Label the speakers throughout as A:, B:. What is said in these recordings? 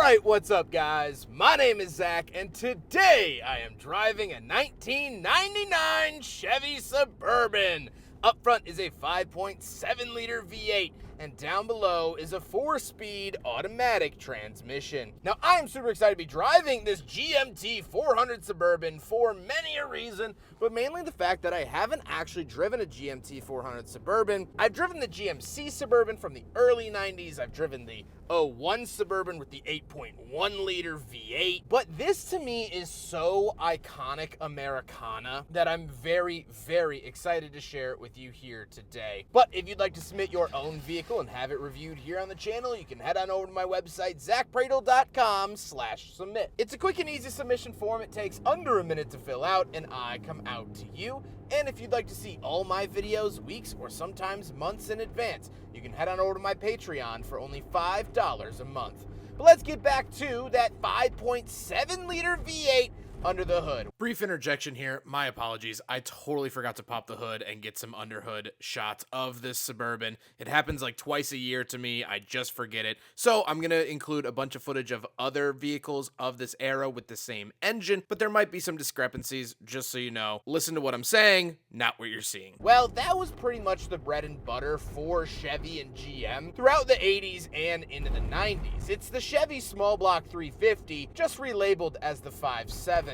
A: Alright, what's up guys? My name is Zack, and today I am driving a 1999 Chevy Suburban. Up front is a 5.7 liter V8, and down below is a 4-speed automatic transmission. Now, I am super excited to be driving this GMT 400 Suburban for many a reason, but mainly the fact that I haven't actually driven a GMT 400 Suburban. I've driven the GMC Suburban from the early 90s. I've driven the 01 Suburban with the 8.1 liter V8, but this to me is so iconic Americana that I'm very, very excited to share it with you here today. But if you'd like to submit your own vehicle and have it reviewed here on the channel, you can head on over to my website, zackpradel.com/submit. It's a quick and easy submission form. It takes under a minute to fill out, and I come out to you. And if you'd like to see all my videos weeks or sometimes months in advance, you can head on over to my Patreon for only $5 a month. But let's get back to that 5.7 liter V8 under the hood. Brief interjection here, my apologies. I totally forgot to pop the hood and get some under hood shots of this Suburban. It happens like twice a year to me, I just forget it. So I'm gonna include a bunch of footage of other vehicles of this era with the same engine, but there might be some discrepancies, just so you know. Listen to what I'm saying, not what you're seeing. Well, that was pretty much the bread and butter for Chevy and GM throughout the 80s and into the 90s. It's the Chevy small block 350, just relabeled as the 5.7.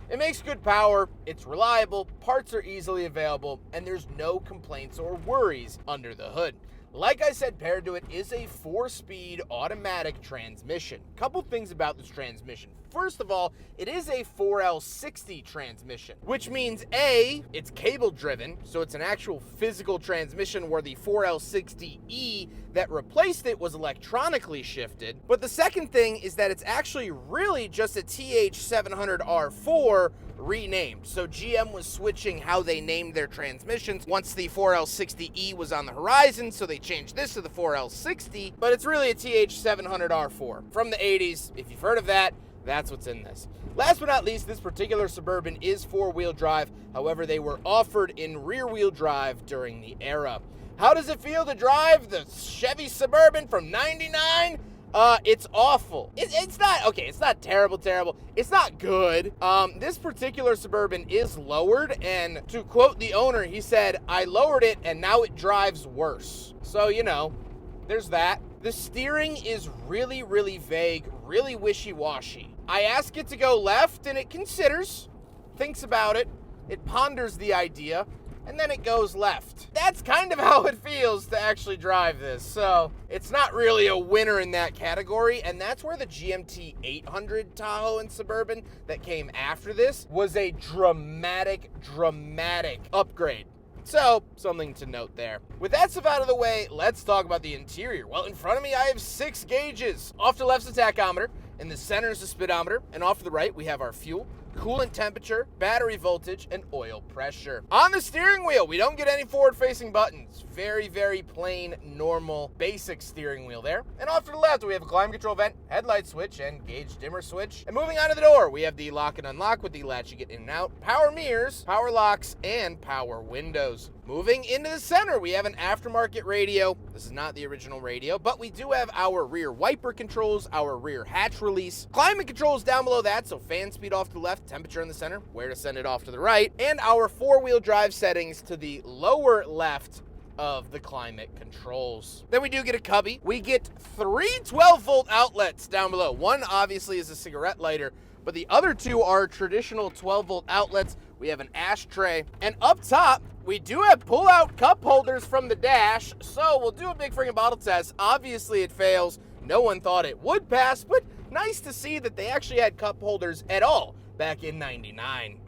A: It makes good power, it's reliable, parts are easily available, and there's no complaints or worries under the hood. Like I said, paired to it is a 4-speed automatic transmission. Couple things about this transmission. First of all, it is a 4L60 transmission, which means A, it's cable driven, so it's an actual physical transmission, where the 4L60E that replaced it was electronically shifted. But the second thing is that it's actually really just a TH700R4 renamed. So GM was switching how they named their transmissions once the 4L60E was on the horizon, so they changed this to the 4L60, but it's really a TH700R4 from the 80s. If you've heard of that, that's what's in this. Last but not least, this particular Suburban is 4-wheel drive. However, they were offered in rear-wheel drive during the era. How does it feel to drive the Chevy Suburban from 99? It's awful. It's not, okay, it's not terrible. It's not good. This particular Suburban is lowered, and to quote the owner, he said, "I lowered it and now it drives worse." So, you know, there's that. The steering is really, really vague, really wishy-washy. I ask it to go left and it considers, thinks about it, it ponders the idea, and then it goes left. That's kind of how it feels to actually drive this, so it's not really a winner in that category, and that's where the GMT 800 Tahoe and Suburban that came after this was a dramatic upgrade. So, something to note there. With that stuff out of the way, let's talk about the interior. Well, in front of me, I have 6 gauges. Off to the left is the tachometer, in the center is the speedometer, and off to the right, we have our fuel, coolant temperature, battery voltage, and oil pressure. On the steering wheel, we don't get any forward-facing buttons. Very, very plain, normal, basic steering wheel there. And off to the left, we have a climate control vent, headlight switch, and gauge dimmer switch. And moving on to the door, we have the lock and unlock with the latch you get in and out, power mirrors, power locks, and power windows. Moving into the center, we have an aftermarket radio. This is not the original radio, but we do have our rear wiper controls, our rear hatch release, climate controls down below that, so fan speed off to the left, temperature in the center, where to send it off to the right, and our 4-wheel drive settings to the lower left of the climate controls. Then we do get a cubby. We get 3 12-volt outlets down below. One obviously is a cigarette lighter, but the other 2 are traditional 12-volt outlets. We have an ashtray, and up top, we do have pull-out cup holders from the dash, so we'll do a big freaking bottle test. Obviously, it fails. No one thought it would pass, but nice to see that they actually had cup holders at all back in 99.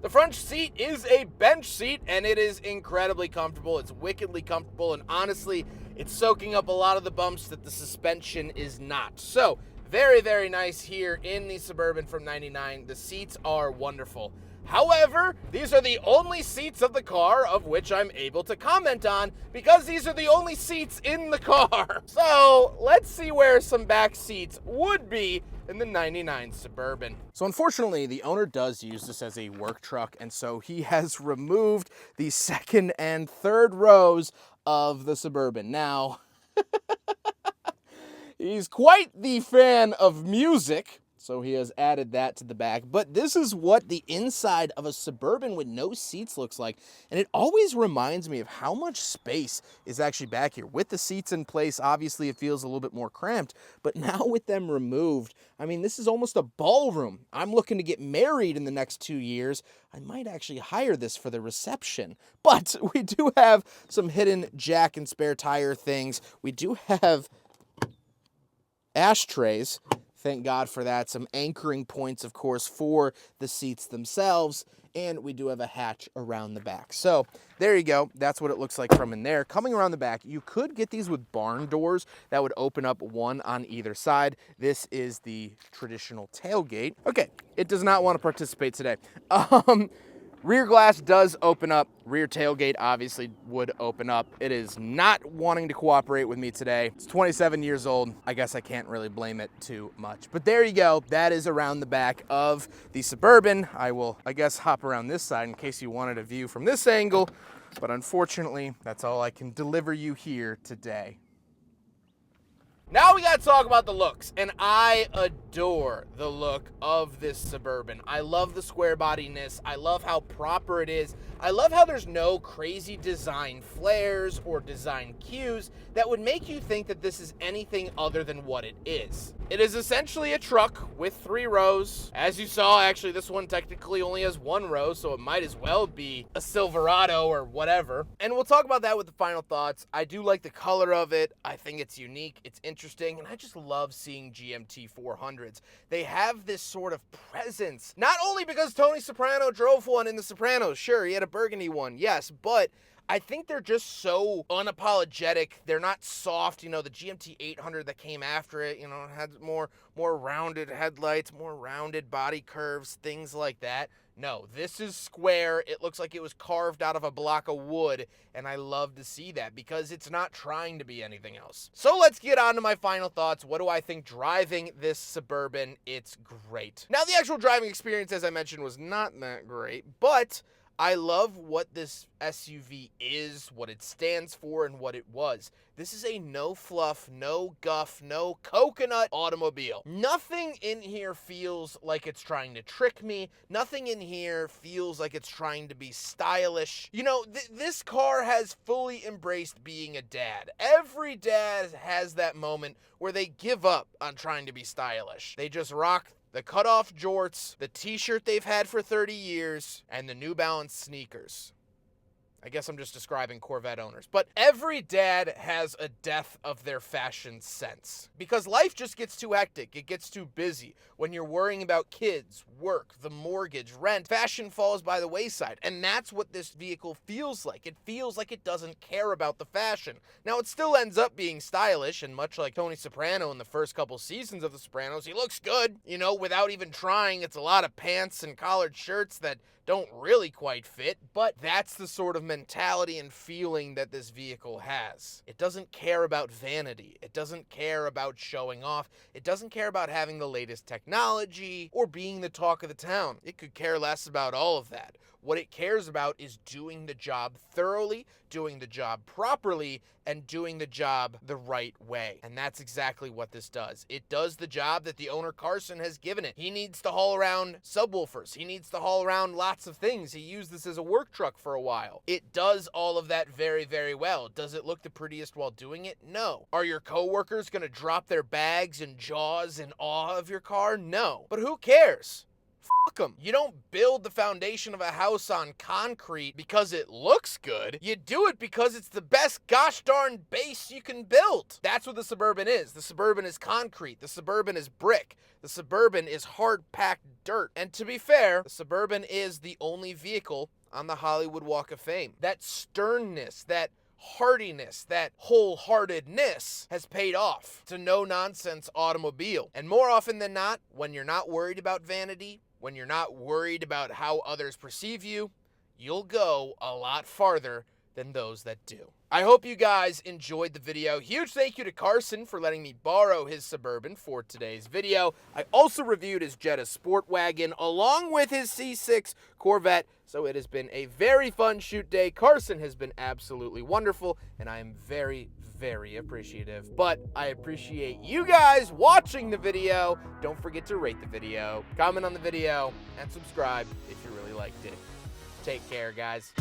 A: The front seat is a bench seat, and it is incredibly comfortable. It's wickedly comfortable, and honestly, it's soaking up a lot of the bumps that the suspension is not. So, very, very nice here in the Suburban from 99. The seats are wonderful. However, these are the only seats of the car of which I'm able to comment on, because these are the only seats in the car. So let's see where some back seats would be in the 99 Suburban. So unfortunately, the owner does use this as a work truck, and so he has removed the second and third rows of the Suburban. Now, He's quite the fan of music, so he has added that to the back. But this is what the inside of a Suburban with no seats looks like. And it always reminds me of how much space is actually back here. With the seats in place, obviously it feels a little bit more cramped. But now with them removed, I mean, this is almost a ballroom. I'm looking to get married in the next 2 years. I might actually hire this for the reception. But we do have some hidden jack and spare tire things. We do have ashtrays. Thank God for that. Some anchoring points, of course, for the seats themselves. And we do have a hatch around the back. So there you go. That's what it looks like from in there. Coming around the back, you could get these with barn doors that would open up one on either side. This is the traditional tailgate. Okay, it does not want to participate today. Rear glass does open up. Rear tailgate obviously would open up. It is not wanting to cooperate with me today. It's 27 years old. I guess I can't really blame it too much. But there you go. That is around the back of the Suburban. I will, I guess, hop around this side in case you wanted a view from this angle. But unfortunately, that's all I can deliver you here today. Now we gotta talk about the looks, and I adore the look of this Suburban. I love the square bodiness. I love how proper it is. I love how there's no crazy design flares or design cues that would make you think that this is anything other than what it is. It is essentially a truck with 3 rows. As you saw, actually, this one technically only has 1 row, so it might as well be a Silverado or whatever. And we'll talk about that with the final thoughts. I do like the color of it. I think it's unique. It's interesting, and I just love seeing GMT 400s. They have this sort of presence, not only because Tony Soprano drove one in The Sopranos. Sure, he had a burgundy one, yes, but I think they're just so unapologetic. They're not soft. You know, the GMT 800 that came after it, you know, had more rounded headlights, more rounded body curves, things like that. No, this is square. It looks like it was carved out of a block of wood, and I love to see that because it's not trying to be anything else. So let's get on to my final thoughts. What do I think driving this Suburban? It's great. Now, the actual driving experience, as I mentioned, was not that great, but I love what this SUV is, what it stands for, and what it was. This is a no fluff, no guff, no coconut automobile. Nothing in here feels like it's trying to trick me. Nothing in here feels like it's trying to be stylish. You know, this car has fully embraced being a dad. Every dad has that moment where they give up on trying to be stylish. They just rock the cutoff jorts, the t-shirt they've had for 30 years, and the New Balance sneakers. I guess I'm just describing Corvette owners. But every dad has a death of their fashion sense. Because life just gets too hectic. It gets too busy. When you're worrying about kids, work, the mortgage, rent, fashion falls by the wayside. And that's what this vehicle feels like. It feels like it doesn't care about the fashion. Now, it still ends up being stylish, and much like Tony Soprano in the first couple seasons of The Sopranos, he looks good, you know, without even trying. It's a lot of pants and collared shirts that don't really quite fit, but that's the sort of mentality and feeling that this vehicle has. It doesn't care about vanity. It doesn't care about showing off. It doesn't care about having the latest technology or being the talk of the town. It could care less about all of that. What it cares about is doing the job thoroughly, doing the job properly, and doing the job the right way. And that's exactly what this does. It does the job that the owner Carson has given it. He needs to haul around subwoofers. He needs to haul around lots of things. He used this as a work truck for a while. It does all of that very, very well. Does it look the prettiest while doing it? No. Are your coworkers going to drop their bags and jaws in awe of your car? No. But who cares? Fuck them. You don't build the foundation of a house on concrete because it looks good. You do it because it's the best gosh darn base you can build. That's what the Suburban is. The Suburban is concrete. The Suburban is brick. The Suburban is hard-packed dirt. And to be fair, the Suburban is the only vehicle on the Hollywood Walk of Fame. That sternness, that hardiness, that wholeheartedness has paid off. It's a no-nonsense automobile. And more often than not, when you're not worried about vanity, when you're not worried about how others perceive you, you'll go a lot farther than those that do. I hope you guys enjoyed the video. Huge thank you to Carson for letting me borrow his Suburban for today's video. I also reviewed his Jetta Sport Wagon along with his C6 Corvette, so it has been a very fun shoot day. Carson has been absolutely wonderful, and I am very, very appreciative. But I appreciate you guys watching the video. Don't forget to rate the video, comment on the video, and subscribe if you really liked it. Take care, guys.